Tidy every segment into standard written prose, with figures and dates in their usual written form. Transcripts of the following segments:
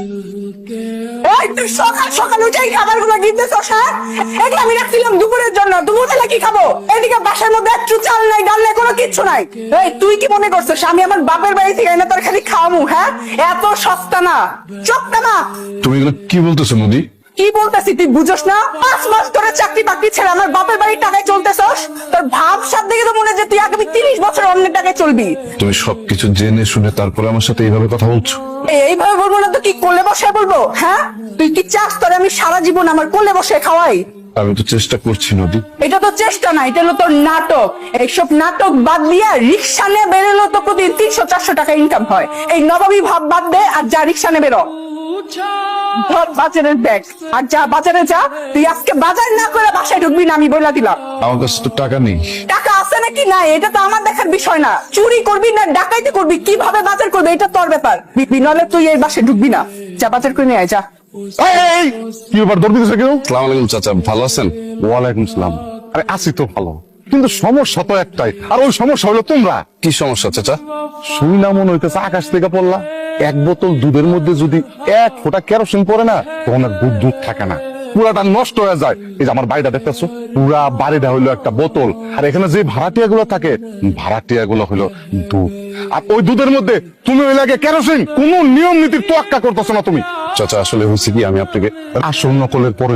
এই তুই সকাল সকাল উঠেই খাবারগুলো গিফটেছস, হ্যাঁ? এগুলো আমি রাখছিলাম দুপুরের জন্য। দুপুর বেলা কি খাবো? এদিকে বাসার মধ্যে একটু চাল নাই, ডাল নাই, কোনো কিচ্ছু নাই। এই তুই কি মনে করছিস আমি আমার বাপের বাড়ি থেকে এনে তোর খালি খাওয়ামু? হ্যাঁ, এত সস্তা না। চোখ না। তুমি এগুলো কি বলতেছো নদী? কি বলতেছি তুই বুঝোস না? 5 মাস ধরে চাকরি বাকরি ছেড়ে আমার বাপের বাড়ির টাকায় চলতেছস। তোর ভাব সাথ দেখে তো মনে হয় যে তুই আগামী 30 বছর অন্যের টাকায় চলবি। তুমি সবকিছু জেনে শুনে তারপরে আমার সাথে এইভাবে কথা বলছো? এইভাবে বলবো না তো কি কোলে বসে বলবো? হ্যাঁ, তুই কি চাস তোর আমি সারা জীবন আমার কোলে বসে খাওয়াই? আমি তো চেষ্টা করছি নদী। এটা তো চেষ্টা না, এটা হলো তোর নাটক। এইসব নাটক বাদ দিয়া রিক্সা নিয়ে বেরোলো তো প্রতিদিন 300-400 টাকা ইনকাম হয়। এই নবাবী ভাব বাদ দে আর যা রিক্সা নিয়ে বেরো। ধর বাজারের ব্যাগ আর যা বাজারে যা। তুই আজকে বাজার না করে বাসায় ঢুকবি না, আমি বলে দিলাম। আমার কাছে তো টাকা নেই। টাকা আছে নাকি নাই এটা তো আমার দেখার বিষয় না। চুরি করবি না ডাকাইতি করবি, কিভাবে বাজার করবি এটা তোর ব্যাপার। বিনলে তুই এই বাসায় ঢুকবি না। যা বাজার করে নিয়ে আয়, যা। এই কি ব্যাপার দৌড় দিতেছে কেউ? আসসালামু আলাইকুম চাচা, ভালো আছেন? ওয়ালাইকুম সালাম। আরে আছি তো ভালো, কিন্তু সমস্যা তো একটাই, আর ওই সমস্যা হলো তোমরা। কি সমস্যা চাচা? শুইনা মনে হইতেছে আকাশ থেকে পড়লা। এক বোতল দুধের মধ্যে যদি 1 ফোঁটা কেরোসিন পড়ে না, তখন আর দুধ থাকে না, পুরাটা নষ্ট হয়ে যায়। এই যে আমার বাড়িটা দেখতেছো, পুরা বাড়িটা হইলো একটা বোতল, আর এখানে যে ভাড়াটিয়া গুলো থাকে, ভাড়াটিয়া গুলো হইলো দুধ। আর ওই দুধের মধ্যে তুমি ওই লাগে কেরোসিন। কোন নিয়ম নীতির তোয়াক্কা করতেছো না তুমি। চাচা আসলে হয়েছে কি, আমি আপনাকে আসল নকলের পরে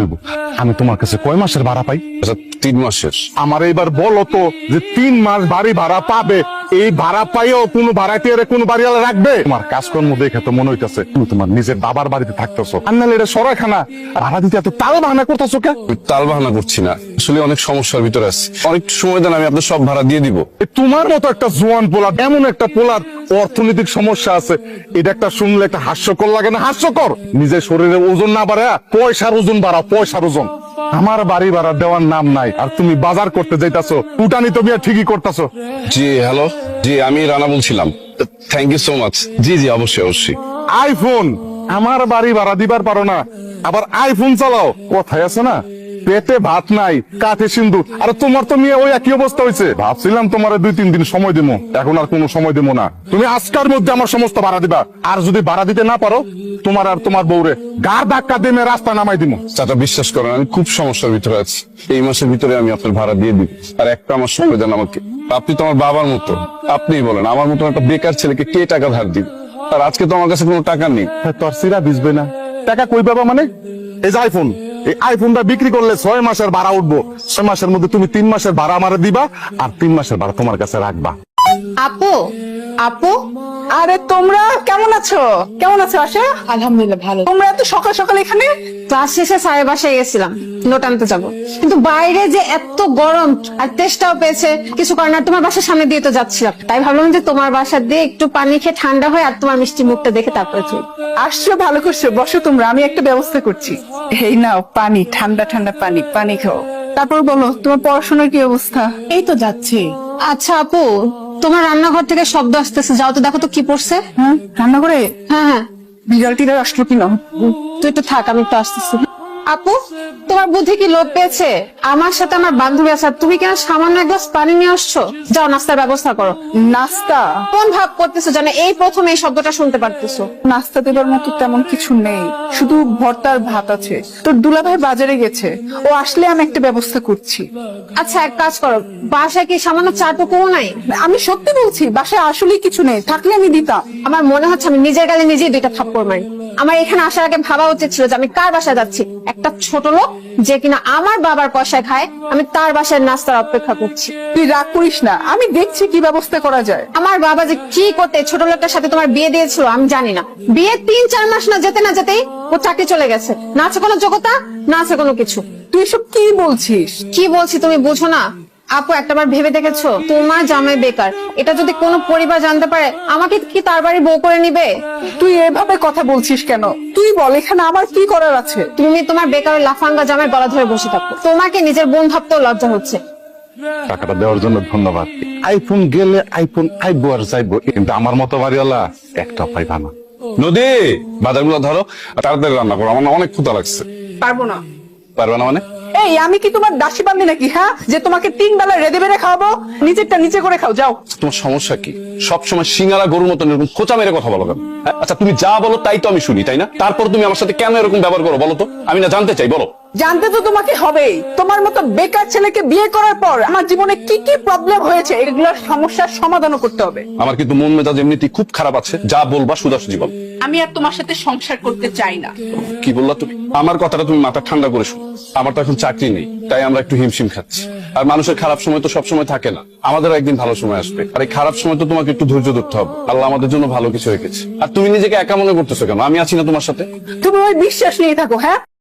আমি তোমার কাছে কয় মাসের ভাড়া পাই? আচ্ছা 3 মাসের। আমার এইবার বলো তো যে 3 মাস বাড়ি ভাড়া পাবে, এই ভাড়া পাইও কোনো ভাড়াটিয়ারে কোনো বাড়িওয়ালা রাখবে? তোমার কাজকর্ম দেখে তো মনে হইতেছে তুমি তোমার নিজের বাবার বাড়িতে থাকতেছো। আর নাহলে এটা সরাইখানা, ভাড়া দিতে এত তাল বাহানা করতেছো কে? আমি তাল বাহানা করছি না, আসলে অনেক সমস্যার ভিতরে আছি। অনেক সময় দেন, আমি আপনার সব ভাড়া দিয়ে দিব। তোমার মতো একটা জোয়ান পোলা, এমন একটা পোলার অর্থনৈতিক সমস্যা আছে, এটা একটা শুনলে একটা হাস্যকর লাগে না? হাস্যকর। নিজের শরীরে ওজন না বাড়া, পয়সার ওজন বাড়াও, পয়সার ওজন। আমার বাড়ি ভাড়া দেওয়ার নাম নাই, আর তুমি বাজার করতে যাইতাছো, উটানি তো বিয়া ঠিকই করতেছো। জি হ্যালো, জি আমি রানা বলছিলাম। Thank you so much. জি জি অবশ্যই অবশ্যই। আইফোন, আমার বাড়ি ভাড়া দিবার পারো না, আবার আইফোন চালাও। কথায় আছে না, পেটে ভাত নাই কাঠে সিন্ধু। আর তোমার তো মেয়ে ওই একই অবস্থা হয়েছে। ভাবছিলাম তোমার 2-3 দিন সময় দেবো, এখন আর কোনো সময় দেবো না। তুমি আজকের মধ্যে আমার সমস্ত ভাড়া দিবা, আর যদি ভাড়া দিতে না পারো, তোমার আর তোমার বউরে গাড় ধাক্কা দিয়ে রাস্তা নামাই দিব। চাচা বিশ্বাস করেন, আমি খুব সমস্যার ভিতরে আছি। এই মাসের ভিতরে আমি আপনার ভাড়া দিয়ে দিব, আর একটা আমার সময় দেন আমাকে। আপনি তো আমার বাবার মতো, আপনিই বলেন আমার মতো একটা বেকার ছেলেকে কে টাকা ধার দিবে? আর আজকে তো আমার কাছে কোনো টাকা নেই। তোর সিরা ভিজবে না, টাকা কই পাবা মানে? এই যে আইফোন, এই আইফোনটা বিক্রি করলে 6 মাসের ভাড়া উঠবো। 6 মাসের মধ্যে তুমি 3 মাসের ভাড়া আমারে দিবা, আর 3 মাসের ভাড়া তোমার কাছে রাখবা। আপু, আপু, আরে তোমরা কেমন আছো? কেমন আছো আশা? আলহামদুলিল্লাহ ভালো। তোমরা এত সকাল সকাল এখানে? ক্লাস শেষে স্যারের বাসায় গেছিলাম, নোট আনতে যাবো, কিন্তু বাইরে যে এত গরম আর তেষ্টাও পেয়েছে, কিছু কারণ আর তোমার বাসার সামনে দিয়ে তো যাচ্ছিলাম, তাই ভাবলাম যে তোমার বাসা দিয়ে একটু পানি খেয়ে ঠান্ডা হয়, আর তোমার মিষ্টি মুখটা দেখে তারপরে চল। আসছো, ভালো করছো, বসো তোমরা, আমি একটা ব্যবস্থা করছি। এই নাও পানি, ঠান্ডা ঠান্ডা পানি, পানি খাও। তারপর বলো তোমার পড়াশোনার কি অবস্থা? এই তো যাচ্ছে। আচ্ছা আপু, তোমার রান্নাঘর থেকে শব্দ আসতেছে, যাও তো দেখো তো কি পড়ছে। হ্যাঁ, রান্না করে হ্যাঁ হ্যাঁ, বিড়াল টিড়াল আসলো কিনা? তুই একটু থাক, আমি একটু আসতেছি। আপু, তোমার বুদ্ধি কি লোপ পেয়েছে? আমার সাথে আমার বান্ধবী আছে, আর তুমি কেন সামান্য এক গ্লাস পানি নিয়ে আসছো? যাও নাস্তার ব্যবস্থা করো। নাস্তা? কোন ভাব করতেছো জানে এই প্রথম এই শব্দটা শুনতে পারতেছো? নাস্তা দেবার মতো তেমন কিছু নেই, শুধু ভর্তার ভাত আছে। তোর দুলাভাই বাজারে গেছে, ও আসলে আমি একটা ব্যবস্থা করছি। আচ্ছা এক কাজ করো, বাসায় কি সামান্য চাটুকুও নাই? আমি সত্যি বলছি, বাসায় আসলেই কিছু নেই, থাকলে আমি দিতাম। আমার মনে হচ্ছে আমি নিজের গালে নিজেই 2টা থাপ্পড় মারি। আমার এখানে আসার আগে ভাবা উচিত ছিল যে আমি কার বাসায় যাচ্ছি। একটা ছোট লোক যে কিনা আমার বাবার পয়সায় খায়, আমি তার বাসায় নাস্তার অপেক্ষা করছি। তুই রাগ করিস না, আমি দেখছি কি ব্যবস্থা করা যায়। আমার বাবা যে কি করতে ছোট লোকটার সাথে তোমার বিয়ে দিয়েছিল আমি জানি না। বিয়ে 3-4 মাস না যেতে না যেতেই ও চাকরি চলে গেছে। না আছে কোনো যোগ্যতা, না আছে কোনো কিছু। তুই এসব কি বলছিস? কি বলছি তুমি বুঝো না? আপু একটাবার ভেবে দেখেছো, তোমার জামাই বেকার, এটা যদি কোনো পরিবার জানতে পারে, আমাকে কি তার বাড়ি বউ করে নিবে? তুই এভাবে কথা বলছিস কেন? তুই বল, এখানে আমার কি করার আছে? তুমি তোমার বেকার লাফাঙ্গা জামাই গলা ধরে বসে থাকো, তোমাকে নিজের বোন ভাবতেও লজ্জা হচ্ছে। টাকাটা দেওয়ার জন্য ধন্যবাদ। আইফোন গেলে আইফোন আইবো আর যাইবো, কিন্তু আমার মতো বাড়িওয়ালা একটা পাইবা না। নদী, বাজারগুলো ধরো আর তাড়াতাড়ি রান্না করো, আমার না অনেক ক্ষুধা লাগছে। পারবো না। পারবে না মানে? এই আমি কি তোমার দাসী বান্ধি নাকি, হ্যাঁ, যে তোমাকে 3 বেলা রেঁধে বেড়ে খাওয়াবো? নিজেরটা নিচে করে খাও, যাও। তোমার সমস্যা কি? সবসময় সিঙ্গারা গরুর মতন এরকম খোঁচা মেরে কথা বলো কেন? হ্যাঁ? আচ্ছা তুমি যা বলো তাই তো আমি শুনি, তাই না? তারপর তুমি আমার সাথে কেন এরকম ব্যবহার করো বলো তো? আমি না জানতে চাই, বলো। জানতে তো তোমাকে হবেই। তোমার মতো বেকার ছেলেকে বিয়ে করার পর আমার জীবনে কি কি প্রবলেম হয়েছে, এগুলোর সমস্যার সমাধানও করতে হবে। আমার কিন্তু মন মেজাজ এমনিতেই খুব খারাপ আছে, যা বলবা সুদাসুজি বল। আমি আর তোমার সাথে সংসার করতে চাই না। কি বললা তুমি? আমার কথাটা তুমি মাথা ঠান্ডা করে শুনো। আমার তো এখন চাকরি নেই, তাই আমরা একটু হিমশিম খাচ্ছি। আর মানুষের খারাপ সময় তো সবসময় থাকে না, আমাদের একদিন ভালো সময় আসবে। আর এই খারাপ সময় তো তোমাকে একটু ধৈর্য ধরতে হবে। আল্লাহ আমাদের জন্য ভালো কিছু রেখেছে। আর তুমি নিজেকে একা মনে করতেছো কেন? আমি আছি না তোমার সাথে? তুমি ওই বিশ্বাস নিয়ে থাকো, হ্যাঁ।